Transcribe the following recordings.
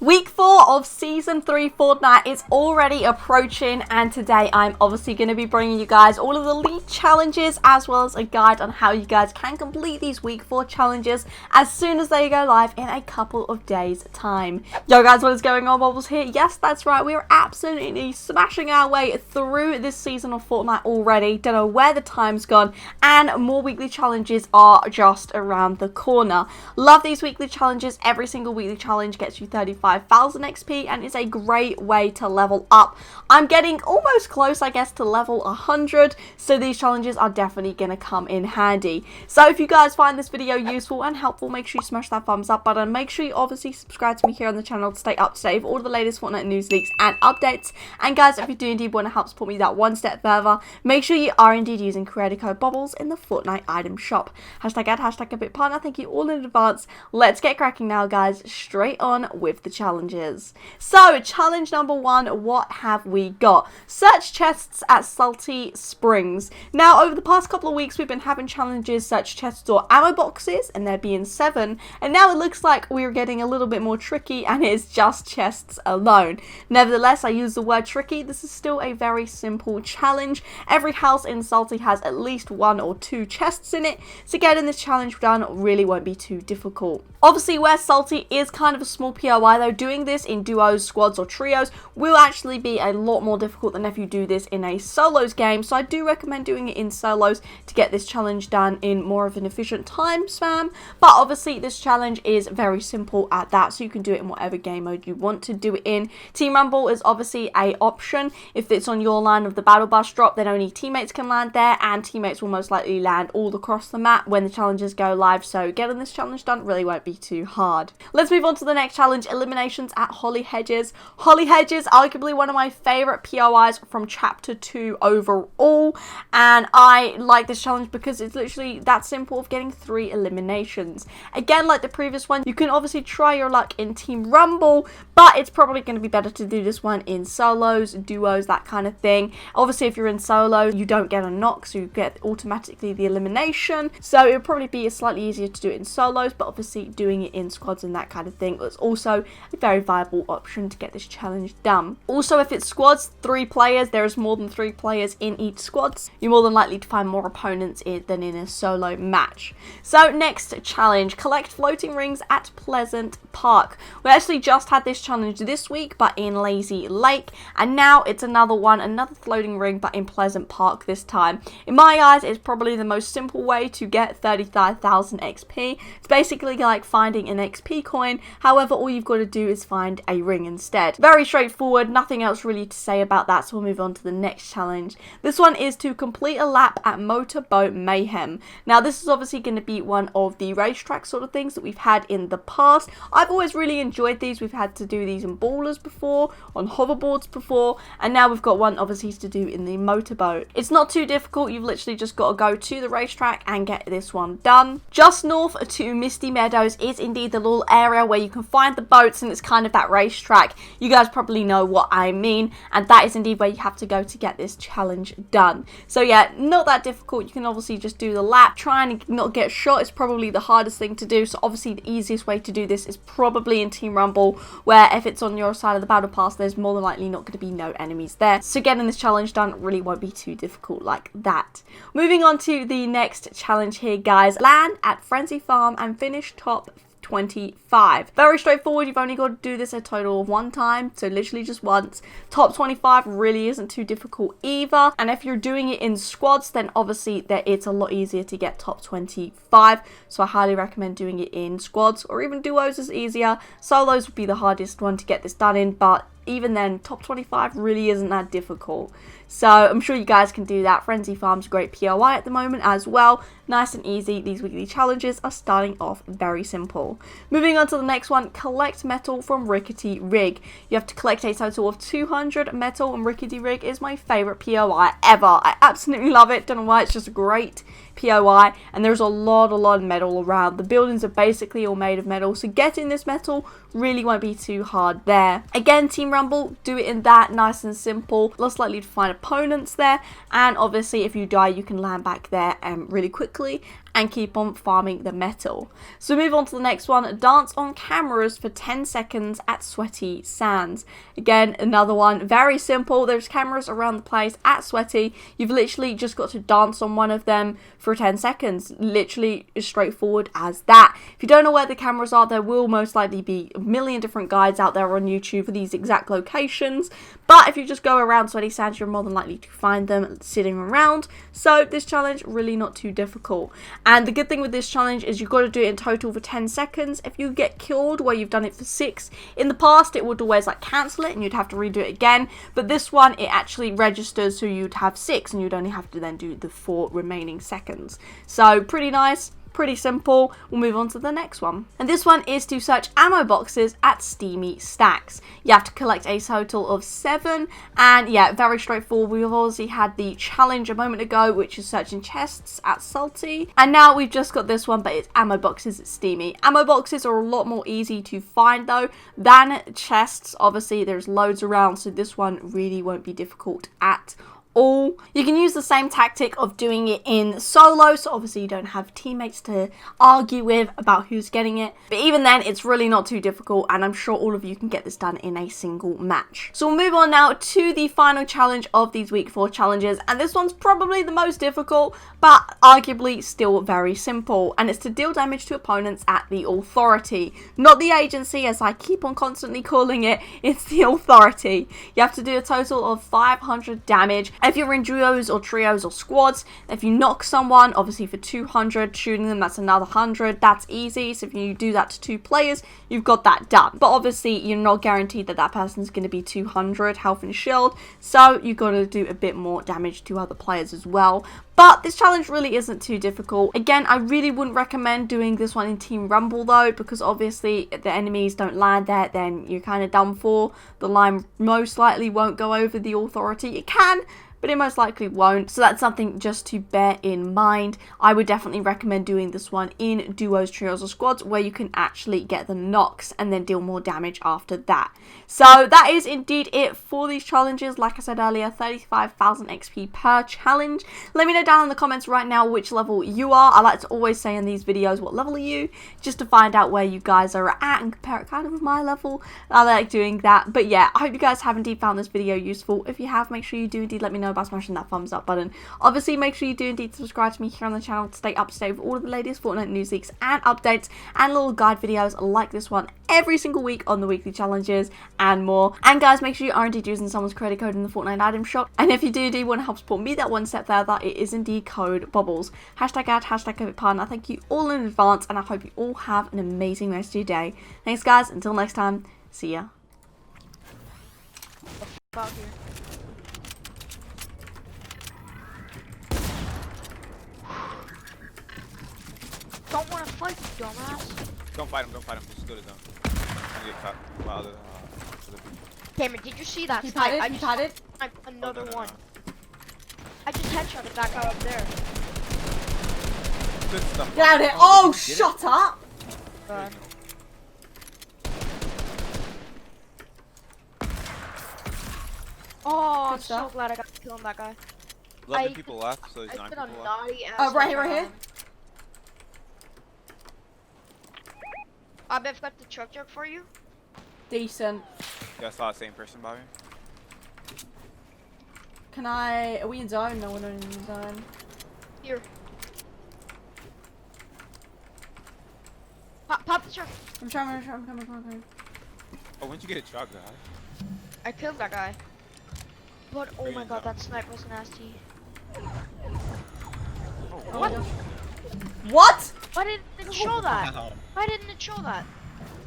Week 4 of Season 3 Fortnite is already approaching, and today I'm obviously going to be bringing you guys all of the league challenges as well as a guide on how you guys can complete these Week 4 challenges as soon as they go live in a couple of days' time. Yo guys, what is going on? Bobblez here. Yes, that's right, we are absolutely smashing our way through this season of Fortnite already. Don't know where the time's gone, and more weekly challenges are just around the corner. Love these weekly challenges. Every single weekly challenge gets you 35,000 XP and is a great way to level up. I'm getting almost close, I guess, to level 100, so these challenges are definitely going to come in handy. So if you guys find this video useful and helpful, make sure you smash that thumbs up button. Make sure you obviously subscribe to me here on the channel to stay up to date with all of the latest Fortnite news, leaks and updates. And guys, if you do indeed want to help support me that one step further, make sure you are indeed using creator code Bobblez in the Fortnite item shop. Hashtag ad, hashtag a bit partner. Thank you all in advance. Let's get cracking now, guys. Straight on with the challenges. So challenge number 1, what have we got? Search chests at Salty Springs. Now over the past couple of weeks we've been having challenges search chests or ammo boxes, and there being 7, and now it looks like we're getting a little bit more tricky and it's just chests alone. Nevertheless, I use the word tricky. This is still a very simple challenge. Every house in Salty has at least 1 or 2 chests in it, so getting this challenge done really won't be too difficult. Obviously, where Salty is kind of a small POI though, doing this in duos, squads or trios will actually be a lot more difficult than if you do this in a solos game, so I do recommend doing it in solos to get this challenge done in more of an efficient time span. But obviously this challenge is very simple at that, so you can do it in whatever game mode you want to do it in. Team Rumble is obviously a option. If it's on your line of the battle bus drop, then only teammates can land there, and teammates will most likely land all across the map when the challenges go live, so getting this challenge done really won't be too hard. Let's move on to the next challenge, eliminations at Holly Hedges. Holly Hedges, arguably one of my favourite POIs from Chapter 2 overall, and I like this challenge because it's literally that simple of getting 3 eliminations. Again, like the previous one, you can obviously try your luck in Team Rumble, but it's probably going to be better to do this one in solos, duos, that kind of thing. Obviously, if you're in solo, you don't get a knock, so you get automatically the elimination, so it would probably be slightly easier to do it in solos, but obviously doing it in squads and that kind of thing is also a very viable option to get this challenge done. Also, if it's squads, 3 players, there is more than 3 players in each squad, you're more than likely to find more opponents than in a solo match. So next challenge, collect floating rings at Pleasant Park. We actually just had this challenge this week, but in Lazy Lake, and now it's another one, another floating ring, but in Pleasant Park this time. In my eyes, it's probably the most simple way to get 35,000 XP. It's basically like finding an XP coin, however all you've got to do is find a ring instead. Very straightforward, nothing else really to say about that, so we'll move on to the next challenge. This one is to complete a lap at Motorboat Mayhem. Now this is obviously going to be one of the racetrack sort of things that we've had in the past. I've always really enjoyed these. We've had to do these in ballers before, on hoverboards before, and now we've got one obviously to do in the motorboat. It's not too difficult. You've literally just got to go to the racetrack and get this one done. Just north to Misty Meadows is indeed the little area where you can find the boats, and it's kind of that racetrack. You guys probably know what I mean, and that is indeed where you have to go to get this challenge done. So yeah, not that difficult. You can obviously just do the lap. Trying to not get shot is probably the hardest thing to do, so obviously the easiest way to do this is probably in Team Rumble, where if it's on your side of the battle pass, there's more than likely not going to be no enemies there, so getting this challenge done really won't be too difficult like that. Moving on to the next challenge here, guys. Land at Frenzy Farm and finish top 25. Very straightforward. You've only got to do this a total of 1 time, so literally just once. Top 25 really isn't too difficult either, and if you're doing it in squads, then obviously it's a lot easier to get top 25, so I highly recommend doing it in squads, or even duos is easier. Solos would be the hardest one to get this done in, but even then, top 25 really isn't that difficult. So I'm sure you guys can do that. Frenzy Farm's a great POI at the moment as well. Nice and easy. These weekly challenges are starting off very simple. Moving on to the next one, collect metal from Rickety Rig. You have to collect a total of 200 metal, and Rickety Rig is my favourite POI ever. I absolutely love it. Don't know why, it's just a great POI, and there's a lot of metal around. The buildings are basically all made of metal, so getting this metal really won't be too hard there. Again, Team Rumble, do it in that, nice and simple. Less likely to find opponents there, and obviously if you die you can land back there really quickly and keep on farming the metal. So move on to the next one. Dance on cameras for 10 seconds at sweaty sands. Again, another one, very simple. There's cameras around the place at sweaty. You've literally just got to dance on one of them for 10 seconds. Literally as straightforward as that. If you don't know where the cameras are, there will most likely be a million different guides out there on YouTube for these exact locations. But if you just go around sweaty sands, you're more than likely to find them sitting around. So this challenge, really not too difficult. And the good thing with this challenge is you've got to do it in total for 10 seconds. If you get killed where you've done it for 6, in the past it would always like cancel it and you'd have to redo it again. But this one, it actually registers so you'd have 6 and you'd only have to then do the 4 remaining seconds. So pretty nice. Pretty simple. We'll move on to the next one. And this one is to search ammo boxes at steamy stacks. You have to collect a total of 7. And yeah, very straightforward. We've obviously had the challenge a moment ago, which is searching chests at salty. And now we've just got this one, but it's ammo boxes at steamy. Ammo boxes are a lot more easy to find though than chests. Obviously, there's loads around, so this one really won't be difficult at all. You can use the same tactic of doing it in solo, so obviously you don't have teammates to argue with about who's getting it, but even then it's really not too difficult, and I'm sure all of you can get this done in a single match. So we'll move on now to the final challenge of these week 4 challenges, and this one's probably the most difficult, but arguably still very simple, and it's to deal damage to opponents at the authority, not the agency as I keep on constantly calling it. It's the authority. You have to do a total of 500 damage. If you're in duos or trios or squads, if you knock someone, obviously for 200, shooting them, that's another 100. That's easy. So if you do that to 2 players, you've got that done. But obviously, you're not guaranteed that that person's going to be 200 health and shield. So you've got to do a bit more damage to other players as well. But this challenge really isn't too difficult. Again, I really wouldn't recommend doing this one in Team Rumble though, because obviously if the enemies don't land there, then you're kind of done for. The line most likely won't go over the authority. It can, but it most likely won't. So that's something just to bear in mind. I would definitely recommend doing this one in duos, trios, or squads where you can actually get the knocks and then deal more damage after that. So that is indeed it for these challenges. Like I said earlier, 35,000 XP per challenge. Let me know down in the comments right now which level you are. I like to always say in these videos, what level are you? Just to find out where you guys are at and compare it kind of with my level. I like doing that. But yeah, I hope you guys have indeed found this video useful. If you have, make sure you do indeed let me know by smashing that thumbs up button. Obviously, make sure you do indeed subscribe to me here on the channel to stay up to date with all of the latest Fortnite news leaks and updates and little guide videos like this one every single week on the weekly challenges and more. And guys, make sure you are indeed using someone's creator code in the Fortnite item shop. And if you do indeed want to help support me that one step further, it is indeed code Bobblez. Hashtag ad, hashtag COVID partner. Thank you all in advance, and I hope you all have an amazing rest of your day. Thanks guys, until next time, see ya. Out here. Don't want to fight, you dumbass. Don't fight him, just go to zone. I'm gonna get caught. Wow, Cameron, did you see that? He snipe? patted, he patted. Another no. one. I just headshotted that guy up there. Good stuff. Get out of here. Oh, shut up. God. Oh, I'm so glad I got to kill him, that guy. 11 people left, so there's 9 I did a people left. naughty ass. Oh, right here, right here. I've got the truck for you. Decent. Yeah, I saw the same person, Bobby. Can I... Are we in zone? No, we're not in zone. Here. Pop the truck. I'm coming. Oh, when'd you get a truck, guy? I killed that guy. But oh Green my god, zone. that snipe was nasty. Oh, What? What? Why didn't it show that? Why didn't it show that?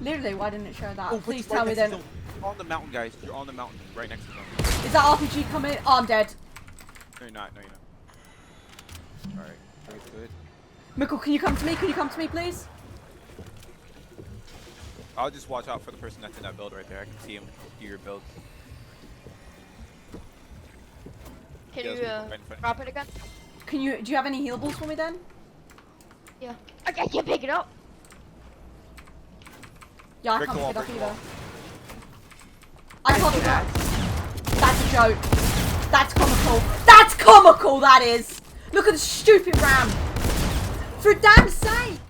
Literally, why didn't it show that? Oh, Please right tell me next to then. zone. You're on the mountain, guys. You're on the mountain, right next to them. Is that RPG coming? Oh, I'm dead. No, you're not. No, you're not. Alright, I think it's good. Mickle, can you come to me? Can you come to me, please? I'll just watch out for the person that's in that build right there. I can see him do your build. Can Yeah, you right in front. drop it again? Can you? Do you have any healables for me then? Yeah. I can't pick it up. Yeah, I Break can't the wall, pick it up break the either. wall. I can't pick it up. That's a joke. That's comical. That's comical, that is. Look at the stupid ram. For damn sake!